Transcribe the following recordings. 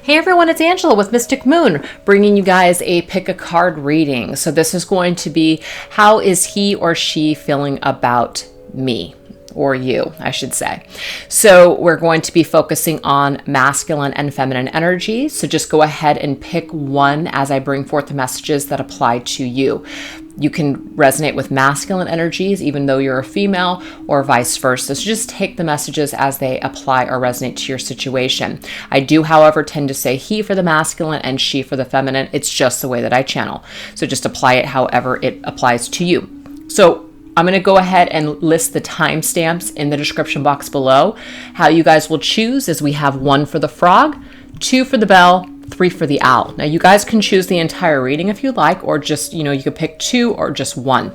Hey everyone, it's Angela with Mystic Moon, bringing you guys a pick a card reading. So this is going to be, how is he or she feeling about me? Or you, I should say. So we're going to be focusing on masculine and feminine energies. So just go ahead and pick one as I bring forth the messages that apply to you. You can resonate with masculine energies even though you're a female, or vice versa. So just take the messages as they apply or resonate to your situation. I do, however, tend to say he for the masculine and she for the feminine. It's just the way that I channel. So just apply it however it applies to you. So I'm going to go ahead and list the timestamps in the description box below. How you guys will choose is we have 1 for the frog, 2 for the bell, 3 for the owl. Now you guys can choose the entire reading if you like, or just, you could pick 2 or just 1.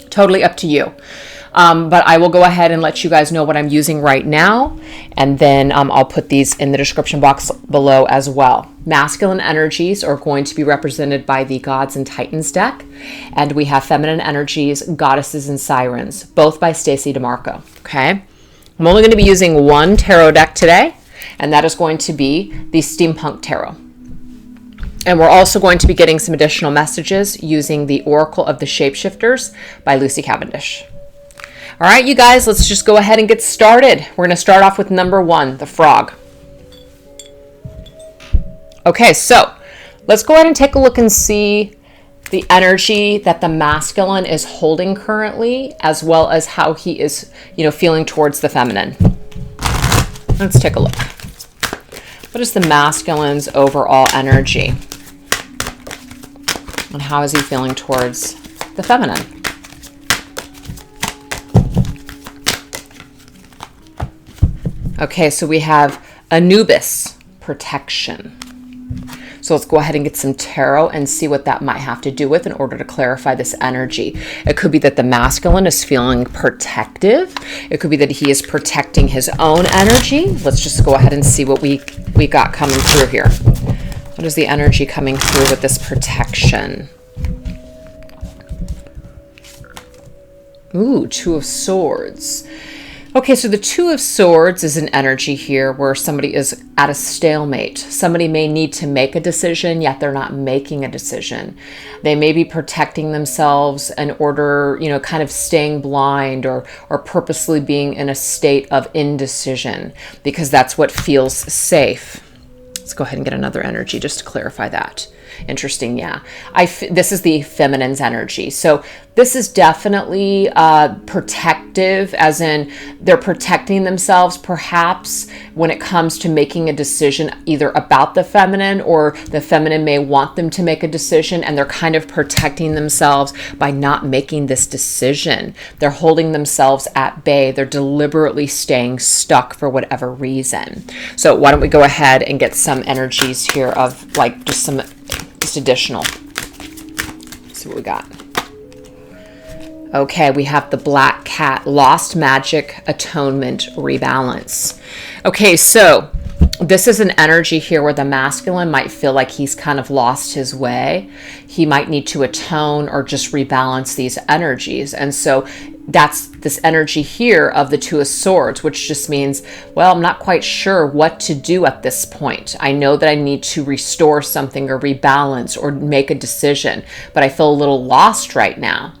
Totally up to you. But I will go ahead and let you guys know what I'm using right now. And then I'll put these in the description box below as well. Masculine energies are going to be represented by the Gods and Titans deck. And we have feminine energies, Goddesses and Sirens, both by Stacey DeMarco. Okay. I'm only going to be using one tarot deck today, and that is going to be the Steampunk Tarot. And we're also going to be getting some additional messages using the Oracle of the Shapeshifters by Lucy Cavendish. All right, you guys, let's just go ahead and get started. We're going to start off with number 1, the frog. Okay, so let's go ahead and take a look and see the energy that the masculine is holding currently, as well as how he is, feeling towards the feminine. Let's take a look. What is the masculine's overall energy? And how is he feeling towards the feminine? Okay, so we have Anubis, protection. So let's go ahead and get some tarot and see what that might have to do with in order to clarify this energy. It could be that the masculine is feeling protective. It could be that he is protecting his own energy. Let's just go ahead and see what we got coming through here. What is the energy coming through with this protection? Ooh, 2 of Swords. Okay, so the 2 of Swords is an energy here where somebody is at a stalemate. Somebody may need to make a decision, yet they're not making a decision. They may be protecting themselves in order, kind of staying blind or purposely being in a state of indecision because that's what feels safe. Let's go ahead and get another energy just to clarify that. Interesting, yeah. This is the feminine's energy. So this is definitely protective, as in they're protecting themselves perhaps when it comes to making a decision either about the feminine, or the feminine may want them to make a decision and they're kind of protecting themselves by not making this decision. They're holding themselves at bay. They're deliberately staying stuck for whatever reason. So why don't we go ahead and get some energies here of just additional. Let's see what we got. Okay, we have the Black Cat, lost magic, atonement, rebalance. Okay, so this is an energy here where the masculine might feel like he's kind of lost his way. He might need to atone or just rebalance these energies. And so that's this energy here of the 2 of Swords, which just means, well, I'm not quite sure what to do at this point. I know that I need to restore something or rebalance or make a decision, but I feel a little lost right now.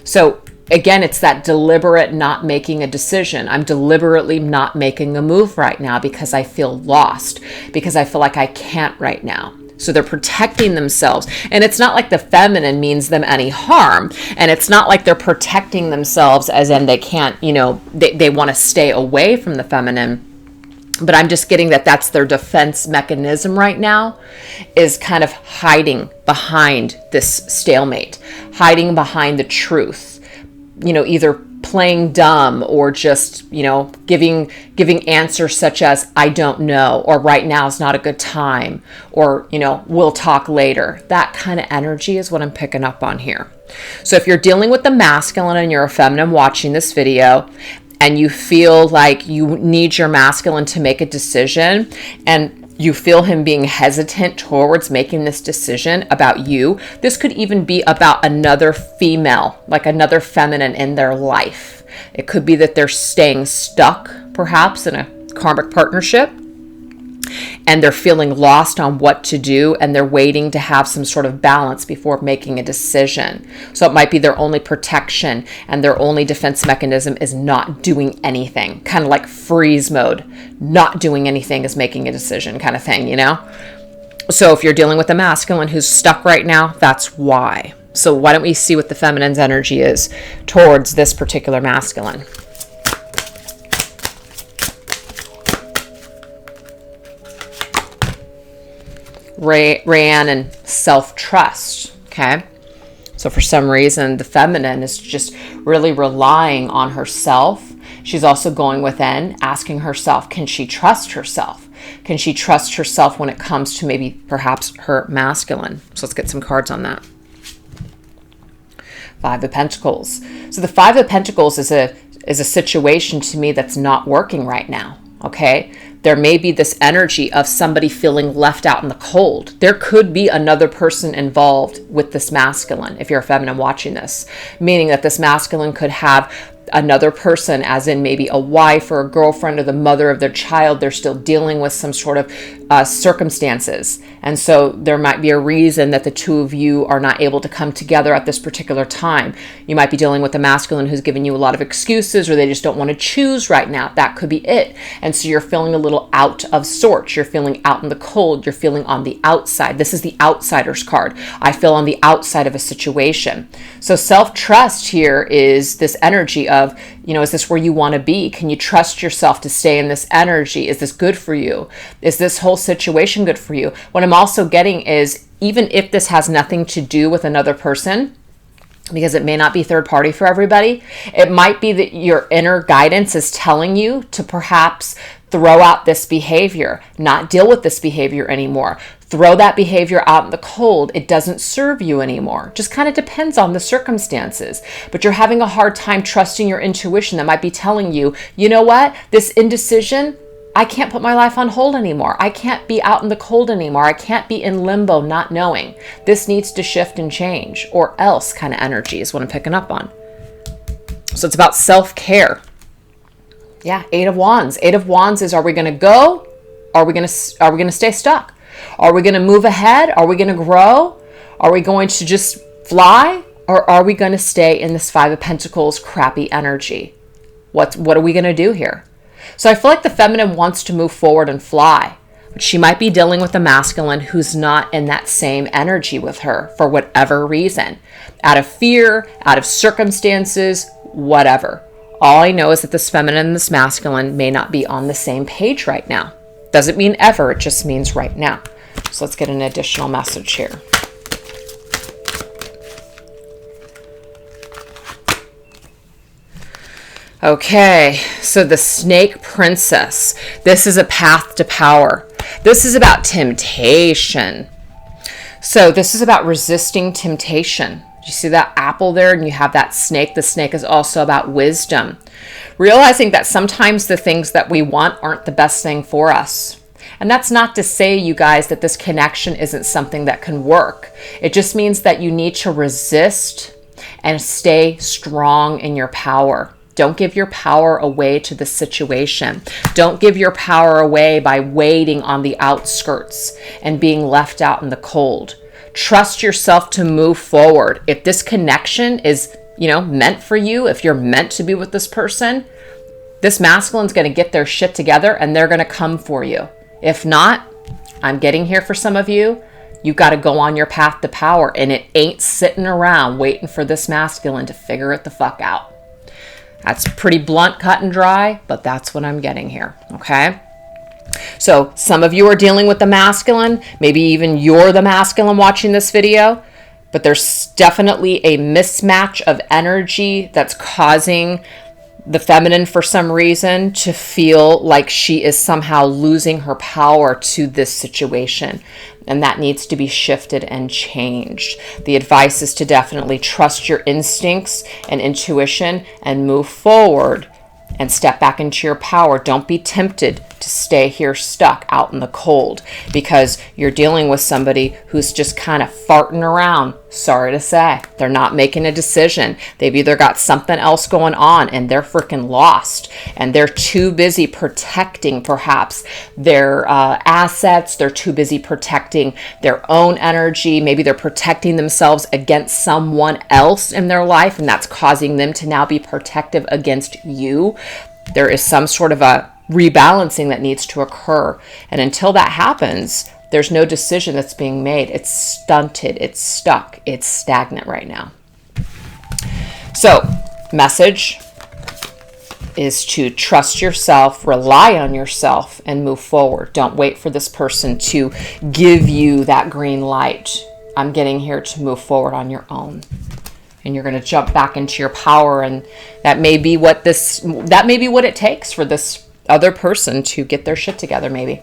So again, it's that deliberate not making a decision. I'm deliberately not making a move right now because I feel lost, because I feel like I can't right now. So they're protecting themselves. And it's not like the feminine means them any harm. And it's not like they're protecting themselves as in they can't, they want to stay away from the feminine. But I'm just getting that that's their defense mechanism right now, is kind of hiding behind this stalemate, hiding behind the truth, either playing dumb or just, giving answers such as, I don't know, or right now is not a good time, or, we'll talk later. That kind of energy is what I'm picking up on here. So if you're dealing with the masculine and you're a feminine watching this video, and you feel like you need your masculine to make a decision, and you feel him being hesitant towards making this decision about you, this could even be about another female, like another feminine in their life. It could be that they're staying stuck, perhaps, in a karmic partnership. and they're feeling lost on what to do, and they're waiting to have some sort of balance before making a decision. So it might be their only protection and their only defense mechanism is not doing anything, kind of like freeze mode. Not doing anything is making a decision kind of thing, you know? So if you're dealing with a masculine who's stuck right now, that's why. So why don't we see what the feminine's energy is towards this particular masculine? Rayanne and self-trust, okay? So for some reason, the feminine is just really relying on herself. She's also going within, asking herself, can she trust herself? Can she trust herself when it comes to maybe perhaps her masculine? So let's get some cards on that. Five of Pentacles. So the Five of Pentacles is a situation to me that's not working right now, okay? There may be this energy of somebody feeling left out in the cold. There could be another person involved with this masculine, if you're a feminine watching this, meaning that this masculine could have another person, as in maybe a wife or a girlfriend or the mother of their child. They're still dealing with some sort of circumstances. And so there might be a reason that the two of you are not able to come together at this particular time. You might be dealing with a masculine who's giving you a lot of excuses, or they just don't want to choose right now. That could be it. And so you're feeling a little out of sorts. You're feeling out in the cold. You're feeling on the outside. This is the outsider's card. I feel on the outside of a situation. So self-trust here is this energy of, you know, is this where you want to be? Can you trust yourself to stay in this energy? Is this good for you? Is this whole situation good for you? What I'm also getting is, even if this has nothing to do with another person, because it may not be third party for everybody, it might be that your inner guidance is telling you to perhaps throw out this behavior, not deal with this behavior anymore. Throw that behavior out in the cold. It doesn't serve you anymore. Just kind of depends on the circumstances. But you're having a hard time trusting your intuition that might be telling you, you know what? This indecision, I can't put my life on hold anymore. I can't be out in the cold anymore. I can't be in limbo not knowing. This needs to shift and change, or else kind of energy is what I'm picking up on. So it's about self-care. Yeah, Eight of Wands. Eight of Wands is, are we going to go? Are we going to stay stuck? Are we going to move ahead? Are we going to grow? Are we going to just fly? Or are we going to stay in this Five of Pentacles crappy energy? What are we going to do here? So I feel like the feminine wants to move forward and fly, but she might be dealing with a masculine who's not in that same energy with her for whatever reason. Out of fear, out of circumstances, whatever. All I know is that this feminine and this masculine may not be on the same page right now. Doesn't mean ever, it just means right now. So let's get an additional message here. Okay, so the Snake Princess. This is a path to power. This is about temptation. So this is about resisting temptation. You see that apple there, and you have that snake. The snake is also about wisdom. Realizing that sometimes the things that we want aren't the best thing for us. And that's not to say, you guys, that this connection isn't something that can work. It just means that you need to resist and stay strong in your power. Don't give your power away to the situation. Don't give your power away by waiting on the outskirts and being left out in the cold. Trust yourself to move forward. If this connection is, meant for you, if you're meant to be with this person, this masculine's going to get their shit together and they're going to come for you. If not, I'm getting here for some of you. You got to go on your path to power, and it ain't sitting around waiting for this masculine to figure it the fuck out. That's pretty blunt, cut and dry, but that's what I'm getting here, okay? So some of you are dealing with the masculine. Maybe even you're the masculine watching this video, but there's definitely a mismatch of energy that's causing the feminine, for some reason, to feel like she is somehow losing her power to this situation. And that needs to be shifted and changed. The advice is to definitely trust your instincts and intuition and move forward and step back into your power. Don't be tempted to stay here stuck out in the cold, because you're dealing with somebody who's just kind of farting around Sorry to say, they're not making a decision. They've either got something else going on and they're freaking lost, and they're too busy protecting perhaps their assets. They're too busy protecting their own energy. Maybe they're protecting themselves against someone else in their life, and that's causing them to now be protective against you. There is some sort of a rebalancing that needs to occur. And until that happens, there's no decision that's being made. It's stunted, it's stuck, it's stagnant right now. So, message is to trust yourself, rely on yourself, and move forward. Don't wait for this person to give you that green light. I'm getting here to move forward on your own. And you're going to jump back into your power, and that may be what it takes for this other person to get their shit together, maybe.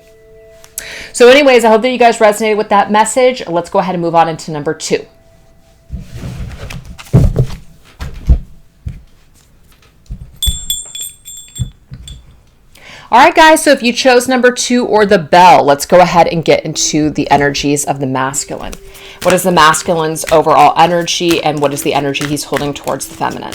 So anyways, I hope that you guys resonated with that message. Let's go ahead and move on into number 2. All right, guys, so if you chose number 2 or the bell, let's go ahead and get into the energies of the masculine. What is the masculine's overall energy, and what is the energy he's holding towards the feminine?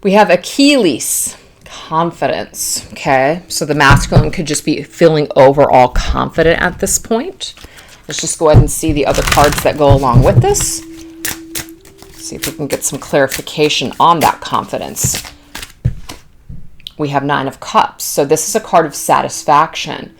We have Achilles, confidence, okay? So the masculine could just be feeling overall confident at this point. Let's just go ahead and see the other cards that go along with this. See if we can get some clarification on that confidence. We have 9 of Cups. So this is a card of satisfaction.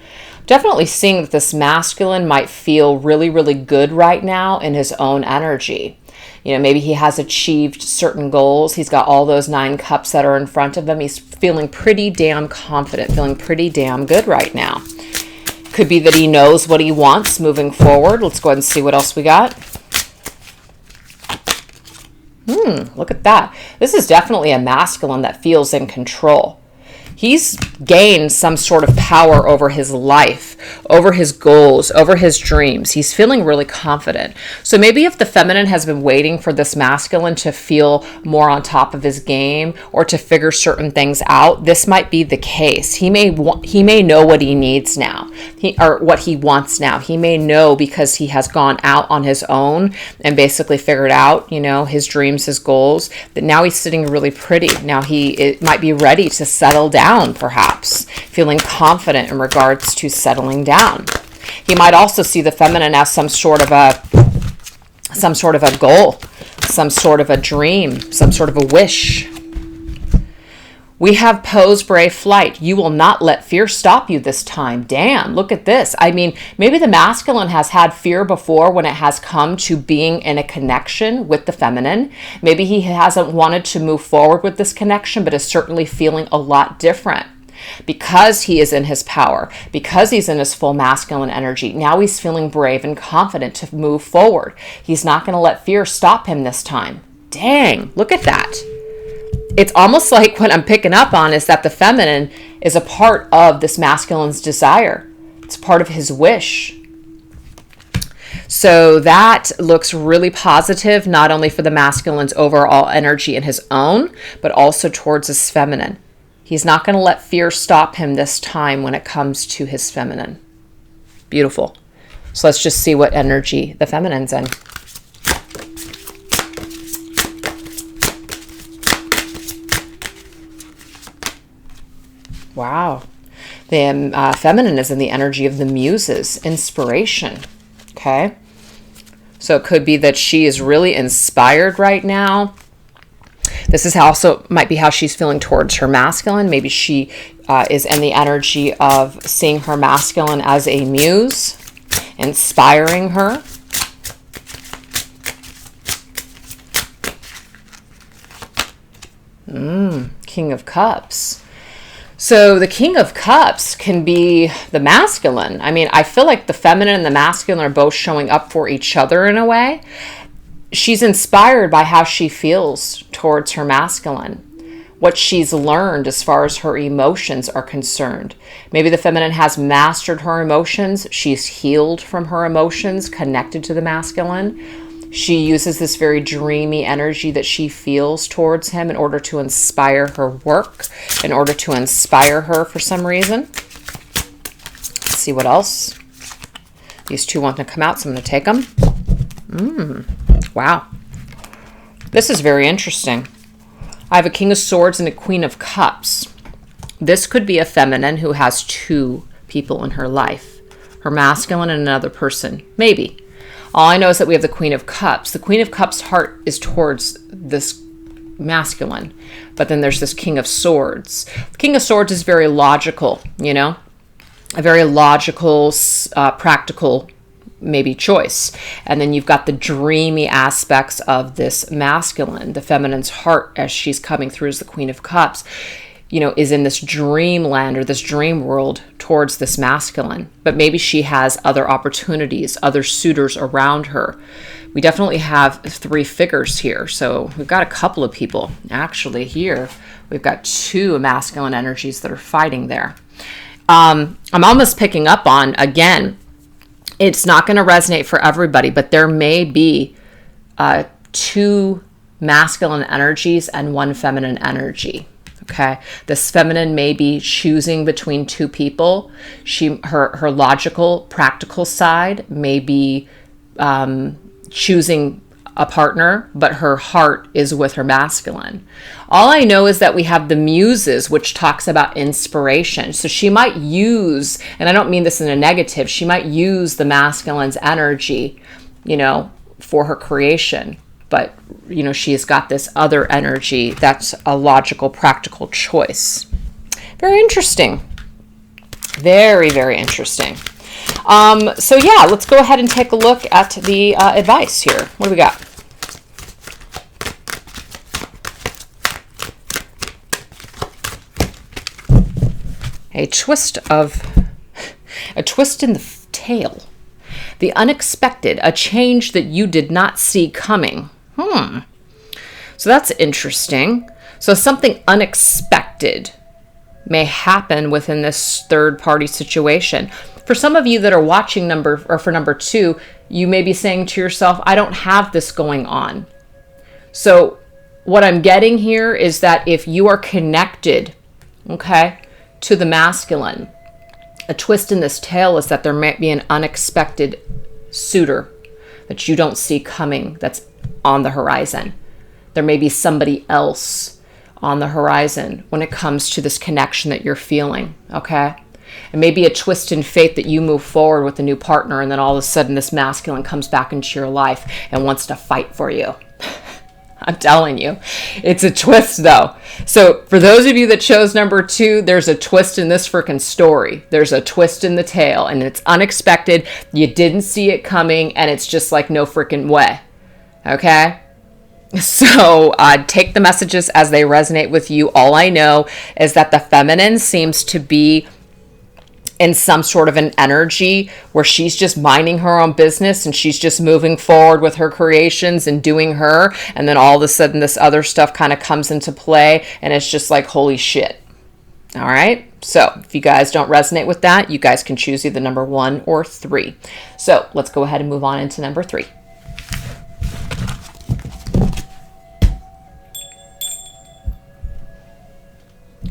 Definitely seeing that this masculine might feel really, really good right now in his own energy. You know, maybe he has achieved certain goals. He's got all those 9 cups that are in front of him. He's feeling pretty damn confident, feeling pretty damn good right now. Could be that he knows what he wants moving forward. Let's go ahead and see what else we got. Look at that. This is definitely a masculine that feels in control. He's gained some sort of power over his life, over his goals, over his dreams. He's feeling really confident. So maybe if the feminine has been waiting for this masculine to feel more on top of his game or to figure certain things out, this might be the case. He may know what he needs now, or what he wants now. He may know because he has gone out on his own and basically figured out, you know, his dreams, his goals, that now he's sitting really pretty. Now it might be ready to settle down, perhaps feeling confident in regards to settling down. He might also see the feminine as some sort of a goal, some sort of a dream, some sort of a wish. We have pose, brave, flight. You will not let fear stop you this time. Damn, look at this. I mean, maybe the masculine has had fear before when it has come to being in a connection with the feminine. Maybe he hasn't wanted to move forward with this connection, but is certainly feeling a lot different. Because he is in his power, because he's in his full masculine energy, now he's feeling brave and confident to move forward. He's not going to let fear stop him this time. Dang, look at that. It's almost like what I'm picking up on is that the feminine is a part of this masculine's desire. It's part of his wish. So that looks really positive, not only for the masculine's overall energy in his own, but also towards his feminine. He's not going to let fear stop him this time when it comes to his feminine. Beautiful. So let's just see what energy the feminine's in. Wow. The feminine is in the energy of the muses, inspiration. Okay. So it could be that she is really inspired right now. This is also might be how she's feeling towards her masculine. Maybe she is in the energy of seeing her masculine as a muse, inspiring her. King of Cups. So the King of Cups can be the masculine. I mean, I feel like the feminine and the masculine are both showing up for each other in a way. She's inspired by how she feels towards her masculine, what she's learned as far as her emotions are concerned. Maybe the feminine has mastered her emotions. She's healed from her emotions, connected to the masculine. She uses this very dreamy energy that she feels towards him in order to inspire her work, in order to inspire her for some reason. see what else. These two want to come out, so I'm going to take them. Wow. This is very interesting. I have a King of Swords and a Queen of Cups. This could be a feminine who has two people in her life. Her masculine and another person. Maybe. All I know is that we have the Queen of Cups. The Queen of Cups' heart is towards this masculine. But then there's this King of Swords. The King of Swords is very logical, you know? A very logical, practical, maybe choice. And then you've got the dreamy aspects of this masculine. The feminine's heart, as she's coming through as the Queen of Cups, you know, is in this dreamland or this dream world towards this masculine. But maybe she has other opportunities, other suitors around her. We definitely have three figures here. So we've got a couple of people. Actually here, we've got two masculine energies that are fighting there. I'm almost picking up on, again, it's not going to resonate for everybody, but there may be two masculine energies and one feminine energy. Okay, this feminine may be choosing between two people. Her logical, practical side may be choosing a partner, but her heart is with her masculine. All I know is that we have the muses, which talks about inspiration. So she might use, and I don't mean this in a negative, she might use the masculine's energy, you know, for her creation. But, you know, she's got this other energy that's a logical, practical choice. Very interesting. Very, very interesting. So yeah, let's go ahead and take a look at the advice here. What do we got? A twist in the tail. The unexpected, a change that you did not see coming. So that's interesting. So something unexpected may happen within this third party situation. For some of you that are watching for number 2, you may be saying to yourself, I don't have this going on. So what I'm getting here is that if you are connected, okay, to the masculine, a twist in this tale is that there might be an unexpected suitor that you don't see coming that's on the horizon. There may be somebody else on the horizon when it comes to this connection that you're feeling, okay? It may be a twist in fate that you move forward with a new partner and then all of a sudden this masculine comes back into your life and wants to fight for you. I'm telling you, it's a twist though. So for those of you that chose number 2, there's a twist in this freaking story. There's a twist in the tale and it's unexpected. You didn't see it coming and it's just like no freaking way. Okay? So take the messages as they resonate with you. All I know is that the feminine seems to be in some sort of an energy where she's just minding her own business and she's just moving forward with her creations and doing her. And then all of a sudden this other stuff kind of comes into play and it's just like, holy shit. All right. So if you guys don't resonate with that, you guys can choose either number 1 or 3. So let's go ahead and move on into number 3.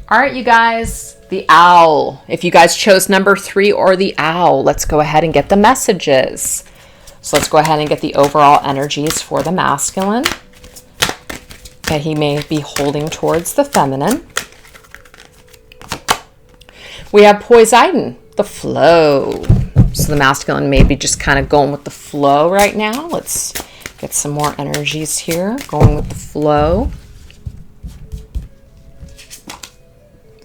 All right, you guys, the owl. If you guys chose number 3 or the owl, let's go ahead and get the messages. So let's go ahead and get the overall energies for the masculine that he may be holding towards the feminine. We have Poseidon, the flow. So the masculine may be just kind of going with the flow right now. Let's get some more energies here, going with the flow.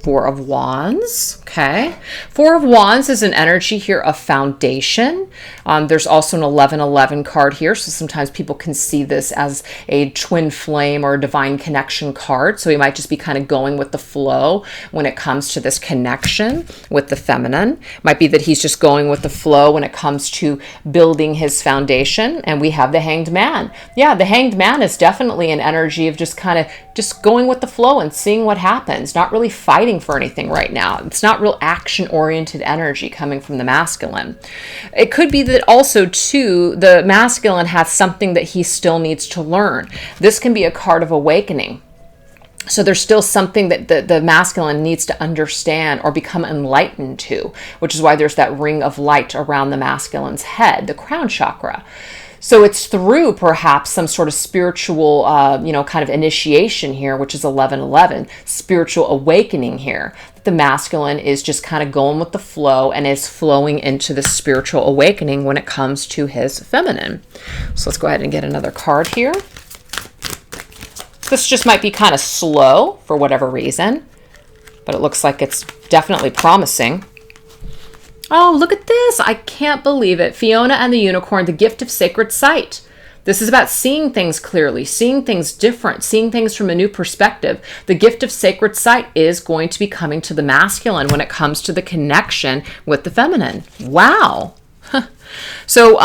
4 of Wands, okay. 4 of Wands is an energy here of foundation. There's also an 1111 card here, so sometimes people can see this as a twin flame or a divine connection card. So he might just be kind of going with the flow when it comes to this connection with the feminine. Might be that he's just going with the flow when it comes to building his foundation. And we have the Hanged Man. Yeah, the Hanged Man is definitely an energy of just kind of just going with the flow and seeing what happens, not really fighting for anything right now. It's not real action-oriented energy coming from the masculine. It could be that also, too, the masculine has something that he still needs to learn. This can be a card of awakening. So there's still something that the masculine needs to understand or become enlightened to, which is why there's that ring of light around the masculine's head, the crown chakra. So it's through perhaps some sort of spiritual, kind of initiation here, which is 1111, spiritual awakening here. The masculine is just kind of going with the flow and is flowing into the spiritual awakening when it comes to his feminine. So let's go ahead and get another card here. This just might be kind of slow for whatever reason, but it looks like it's definitely promising. Oh, look at this. I can't believe it. Fiona and the Unicorn, the gift of sacred sight. This is about seeing things clearly, seeing things different, seeing things from a new perspective. The gift of sacred sight is going to be coming to the masculine when it comes to the connection with the feminine. Wow. So,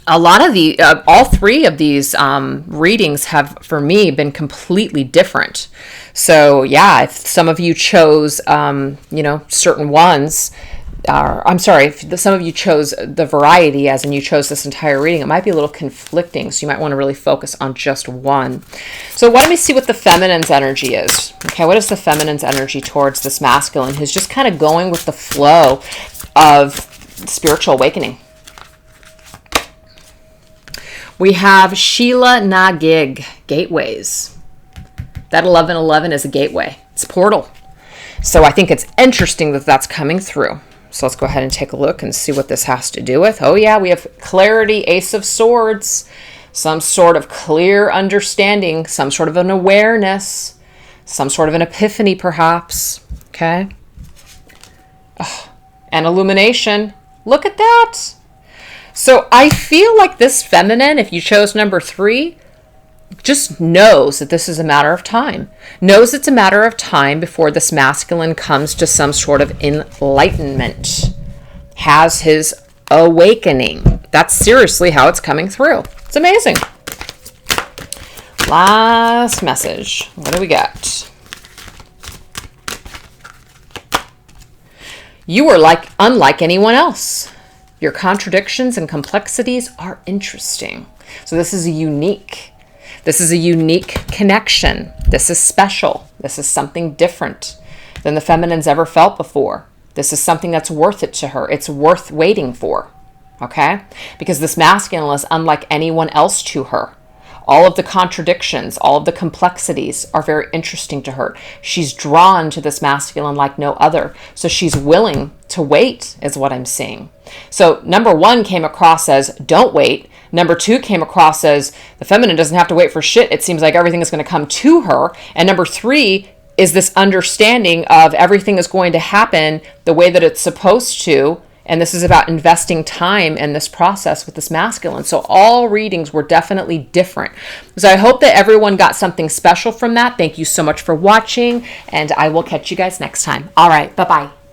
a lot of the, all three of these readings have, for me, been completely different. So yeah, if some of you chose, certain ones, I'm sorry, if some of you chose the variety, as in you chose this entire reading, it might be a little conflicting. So you might want to really focus on just one. So why don't we see what the feminine's energy is? Okay, what is the feminine's energy towards this masculine who's just kind of going with the flow of spiritual awakening? We have Sheila Nagig, gateways. That 1111 is a gateway. It's a portal. So I think it's interesting that that's coming through. So let's go ahead and take a look and see what this has to do with. Oh yeah, we have clarity, Ace of Swords, some sort of clear understanding, some sort of an awareness, some sort of an epiphany perhaps. Okay. Oh, and illumination. Look at that. So I feel like this feminine, if you chose number 3, just knows that this is a matter of time. Knows it's a matter of time before this masculine comes to some sort of enlightenment. Has his awakening. That's seriously how it's coming through. It's amazing. Last message. What do we got? You are unlike anyone else. Your contradictions and complexities are interesting. So this is unique. This is a unique connection. This is special. This is something different than the feminine's ever felt before. This is something that's worth it to her. It's worth waiting for. Okay? Because this masculine is unlike anyone else to her. All of the contradictions, all of the complexities are very interesting to her. She's drawn to this masculine like no other. So she's willing to wait, is what I'm seeing. So number 1 came across as don't wait. Number 2 came across as the feminine doesn't have to wait for shit. It seems like everything is going to come to her. And number 3 is this understanding of everything is going to happen the way that it's supposed to. And this is about investing time in this process with this masculine. So all readings were definitely different. So I hope that everyone got something special from that. Thank you so much for watching, and I will catch you guys next time. All right, bye-bye.